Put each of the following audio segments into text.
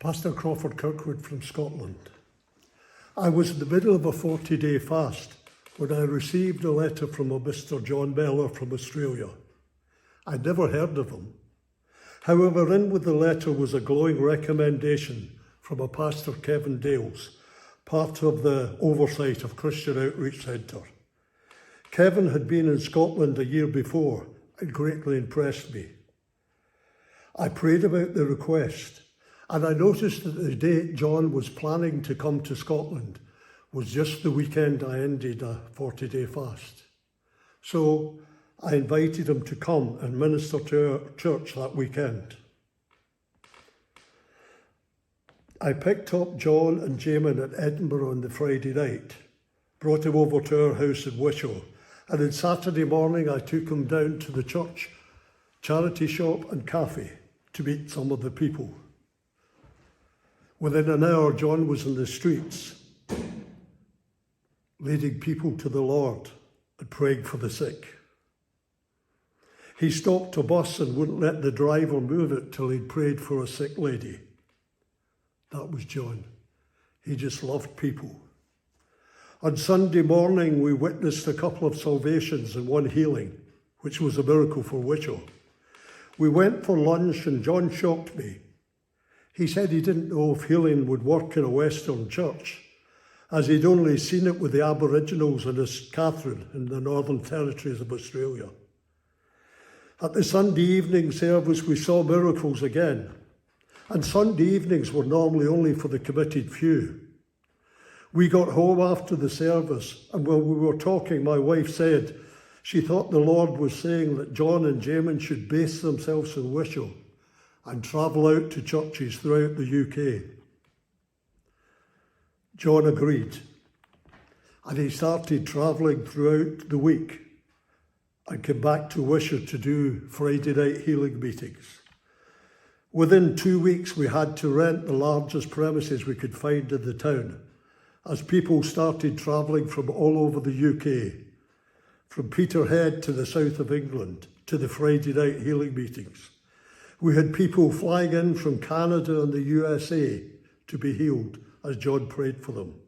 Pastor Crawford Kirkwood from Scotland. I was in the middle of a 40-day fast when I received a letter from a Mr. John Mellor from Australia. I'd never heard of him. However, in with the letter was a glowing recommendation from a Pastor Kevin Dales, part of the oversight of Christian Outreach Centre. Kevin had been in Scotland a year before and greatly impressed me. I prayed about the request, and I noticed that the date John was planning to come to Scotland was just the weekend I ended a 40-day fast. So I invited him to come and minister to our church that weekend. I picked up John and Jamin at Edinburgh on the Friday night, brought him over to our house in Wishaw, and on Saturday morning I took him down to the church, charity shop and cafe to meet some of the people. Within an hour, John was in the streets, leading people to the Lord and praying for the sick. He stopped a bus and wouldn't let the driver move it till he'd prayed for a sick lady. That was John. He just loved people. On Sunday morning, we witnessed a couple of salvations and one healing, which was a miracle for Wishaw. We went for lunch and John shocked me. He said he didn't know if healing would work in a Western church, as he'd only seen it with the Aboriginals in Catherine in the Northern Territories of Australia. At the Sunday evening service, we saw miracles again. And Sunday evenings were normally only for the committed few. We got home after the service, and when we were talking, my wife said she thought the Lord was saying that John and Jamin should base themselves in Wishaw and travel out to churches throughout the UK. John agreed, and he started travelling throughout the week and came back to Wishaw to do Friday night healing meetings. Within 2 weeks, we had to rent the largest premises we could find in the town, as people started travelling from all over the UK, from Peterhead to the south of England, to the Friday night healing meetings. We had people flying in from Canada and the USA to be healed as John prayed for them.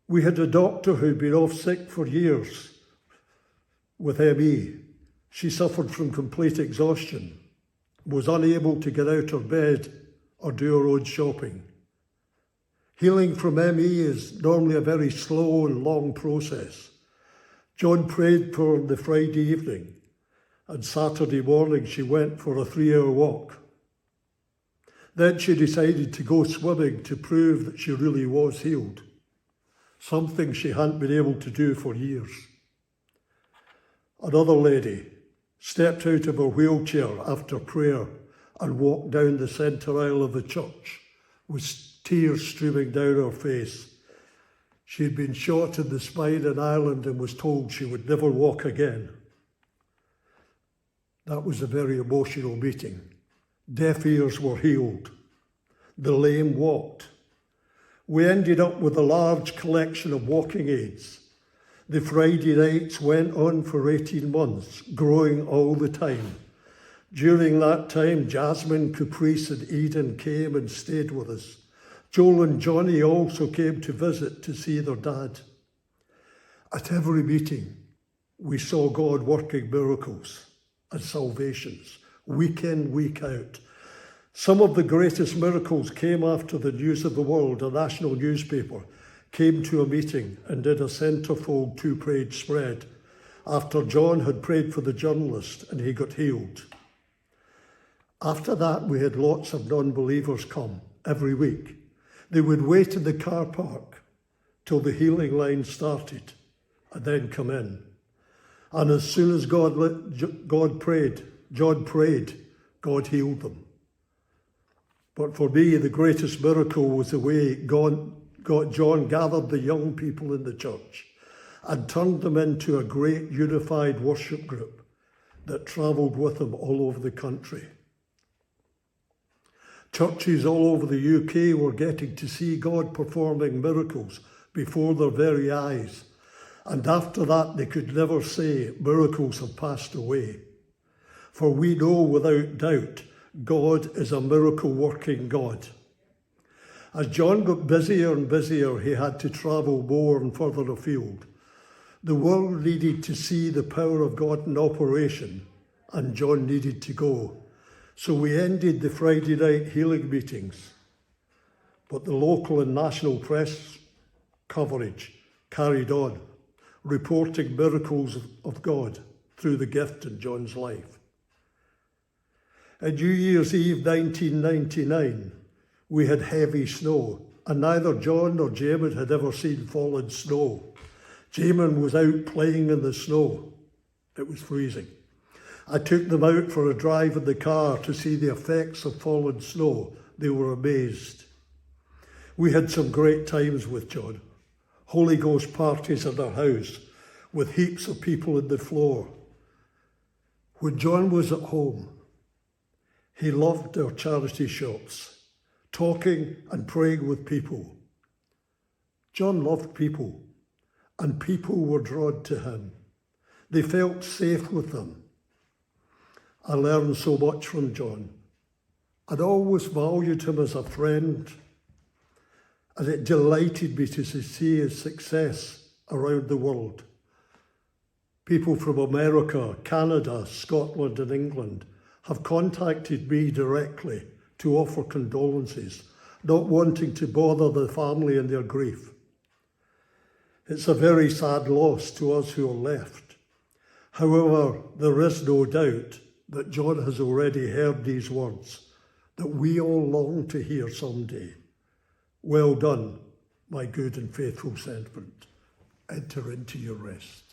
We had a doctor who'd been off sick for years with ME. She suffered from complete exhaustion, was unable to get out of bed or do her own shopping. Healing from ME is normally a very slow and long process. John prayed for her on the Friday evening, and Saturday morning she went for a 3-hour walk. Then she decided to go swimming to prove that she really was healed, something she hadn't been able to do for years. Another lady stepped out of her wheelchair after prayer and walked down the centre aisle of the church with tears streaming down her face. She had been shot in the spine in Ireland and was told she would never walk again. That was a very emotional meeting. Deaf ears were healed. The lame walked. We ended up with a large collection of walking aids. The Friday nights went on for 18 months, growing all the time. During that time, Jasmine, Caprice and Eden came and stayed with us. Joel and Johnny also came to visit to see their dad. At every meeting, we saw God working miracles and salvations, week in, week out. Some of the greatest miracles came after the News of the World, a national newspaper, came to a meeting and did a centerfold 2-page spread after John had prayed for the journalist and he got healed. After that, we had lots of non-believers come every week. They would wait in the car park till the healing line started and then come in. And as soon as John prayed, God healed them. But for me, the greatest miracle was the way John gathered the young people in the church and turned them into a great unified worship group that travelled with him all over the country. Churches all over the UK were getting to see God performing miracles before their very eyes. And after that, they could never say miracles have passed away. For we know without doubt, God is a miracle-working God. As John got busier and busier, he had to travel more and further afield. The world needed to see the power of God in operation, and John needed to go. So we ended the Friday night healing meetings. But the local and national press coverage carried on, reporting miracles of God through the gift in John's life. On New Year's Eve 1999, we had heavy snow, and neither John nor Jamin had ever seen fallen snow. Jamin was out playing in the snow. It was freezing. I took them out for a drive in the car to see the effects of fallen snow. They were amazed. We had some great times with John. Holy Ghost parties at our house with heaps of people on the floor. When John was at home, he loved our charity shops, talking and praying with people. John loved people, and people were drawn to him. They felt safe with him. I learned so much from John. I'd always valued him as a friend, and it delighted me to see his success around the world. People from America, Canada, Scotland and England have contacted me directly to offer condolences, not wanting to bother the family in their grief. It's a very sad loss to us who are left. However, there is no doubt that John has already heard these words that we all long to hear someday. Well done, my good and faithful servant. Enter into your rest.